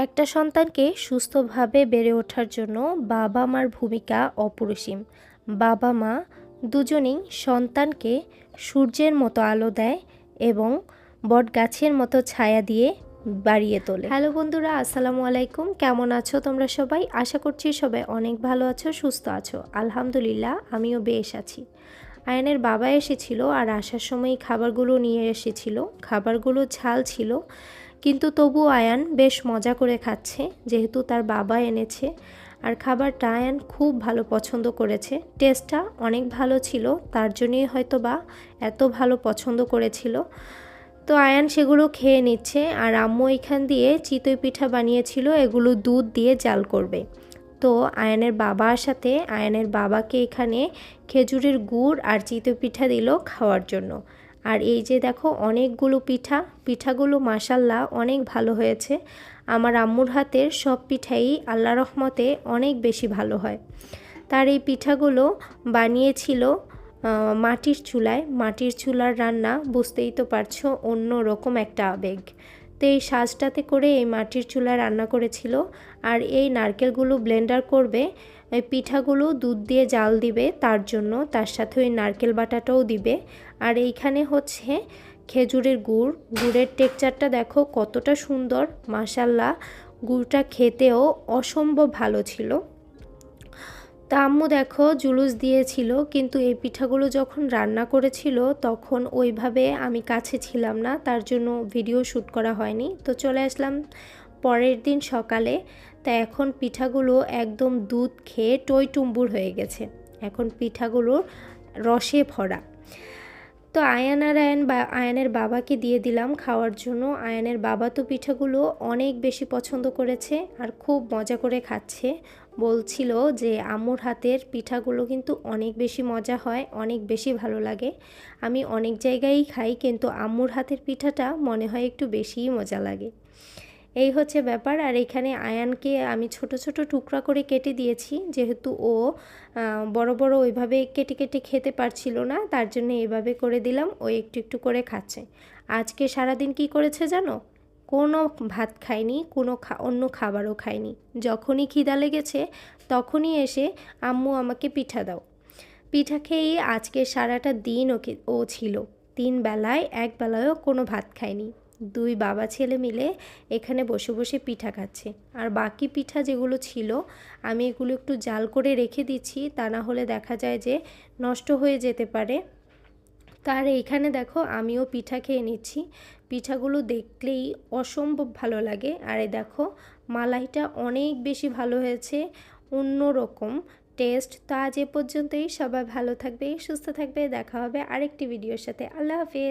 একটা সন্তানকে সুস্থভাবে বেড়ে ওঠার জন্য বাবা মার ভূমিকা অপরিসীম। বাবা মা দুজনেই সন্তানকে সূর্যের মতো আলো দেয় এবং বটগাছের মতো ছায়া দিয়ে বাড়িয়ে তোলে। হ্যালো বন্ধুরা, আসসালামু আলাইকুম। কেমন আছো তোমরা সবাই? আশা করছি সবাই অনেক ভালো আছো, সুস্থ আছো। আলহামদুলিল্লাহ, আমিও বেশ আছি। আয়ানের বাবা এসেছিল আর আসার সময় খাবারগুলো নিয়ে এসেছিল। খাবারগুলো ঝাল ছিল, কিন্তু তবু আয়ান বেশ মজা করে খাচ্ছে, যেহেতু তার বাবা এনেছে। আর খাবারটা আয়ান খুব ভালো পছন্দ করেছে। টেস্টটা অনেক ভালো ছিল, তার জন্যই হয়তো বা এত ভালো পছন্দ করেছিল। তো আয়ান সেগুলো খেয়ে নিচ্ছে। আর আম্মু এখান দিয়ে চিতই পিঠা বানিয়েছিল, এগুলো দুধ দিয়ে জাল করবে। তো আয়ানের বাবার সাথে আয়ানের বাবাকে এখানে খেজুরের গুড় আর চিতই পিঠা দিল খাওয়ার জন্য। আর এই যে দেখো অনেকগুলো পিঠাগুলো মাশাল্লাহ অনেক ভালো হয়েছে। আমার আম্মুর হাতের সব পিঠাই আল্লাহ রহমতে অনেক বেশি ভালো হয়। তার এই পিঠাগুলো বানিয়েছিল মাটির চুলায়। মাটির চুলার রান্না বুঝতেই তো পারছো, অন্য রকম একটা আবেগ। তো এই সাজটাতে করে এই মাটির চুলায় রান্না করেছিল। আর এই নারকেলগুলো ব্লেন্ডার করবে, এই পিঠাগুলো দুধ দিয়ে জাল দিবে, তার জন্য তার সাথে ওই নারকেল বাটাটাও দিবে। আর এইখানে হচ্ছে খেজুরের গুড়ের টেক্সচারটা দেখো কতটা সুন্দর, মাশাল্লাহ। গুড়টা খেতেও অসম্ভব ভালো ছিল। তা আম্মু দেখো জুলুস দিয়েছিল, কিন্তু এই পিঠাগুলো যখন রান্না করেছিল তখন ওইভাবে আমি কাছে ছিলাম না, তার জন্য ভিডিও শ্যুট করা হয়নি। তো চলে আসলাম পরের দিন সকালে। তা এখন পিঠাগুলো একদম দুধ খেয়ে টইটুম্বুর হয়ে গেছে। এখন পিঠাগুলো রসে ভরা। তো আয়ানের বাবাকে দিয়ে দিলাম খাওয়ার জন্য। আয়ানের বাবা তো পিঠাগুলো অনেক বেশি পছন্দ করেছে আর খুব মজা করে খাচ্ছে। বলছিল যে আম্মুর হাতের পিঠাগুলো কিন্তু অনেক বেশি মজা হয়, অনেক বেশি ভালো লাগে। আমি অনেক জায়গায়ই খাই, কিন্তু আম্মুর হাতের পিঠাটা মনে হয় একটু বেশিই মজা লাগে। এই হচ্ছে ব্যাপার। আর এখানে আয়ানকে আমি ছোট ছোট টুকরা করে কেটে দিয়েছি, যেহেতু ও বড় বড় ওইভাবে কেটে কেটে খেতে পারছিল না, তার জন্য এইভাবে করে দিলাম। ও একটু একটু করে খাচ্ছে। আজকে সারাদিন কি করেছে জানো? কোনো ভাত খায়নি, কোনো অন্য খাবারও খায়নি। যখনই খিদা লেগেছে তখনই এসে আম্মু আমাকে পিঠা দাও। পিঠা খেয়েই আজকে সারাটা দিন ও ছিল। 3 বেলায়, এক বেলায়ও কোনো ভাত খায়নি। 2 বাবা ছেলে মিলে এখানে বসে বসে পিঠা খাচ্ছে। আর বাকি পিঠা যেগুলো ছিল আমি এগুলো একটু জাল করে রেখে দিচ্ছি, তা না হলে দেখা যায় যে নষ্ট হয়ে যেতে পারে। তার এইখানে দেখো আমিও পিঠা খেয়ে নিচ্ছি। পিঠাগুলো দেখলেই অসম্ভব ভালো লাগে। আর এই দেখো মালাইটা অনেক বেশি ভালো হয়েছে, অন্য রকম টেস্ট। তো আজ এ পর্যন্তই। সবাই ভালো থাকবে, সুস্থ থাকবে। দেখা হবে আরেকটি ভিডিওর সাথে। আল্লাহ হাফেজ।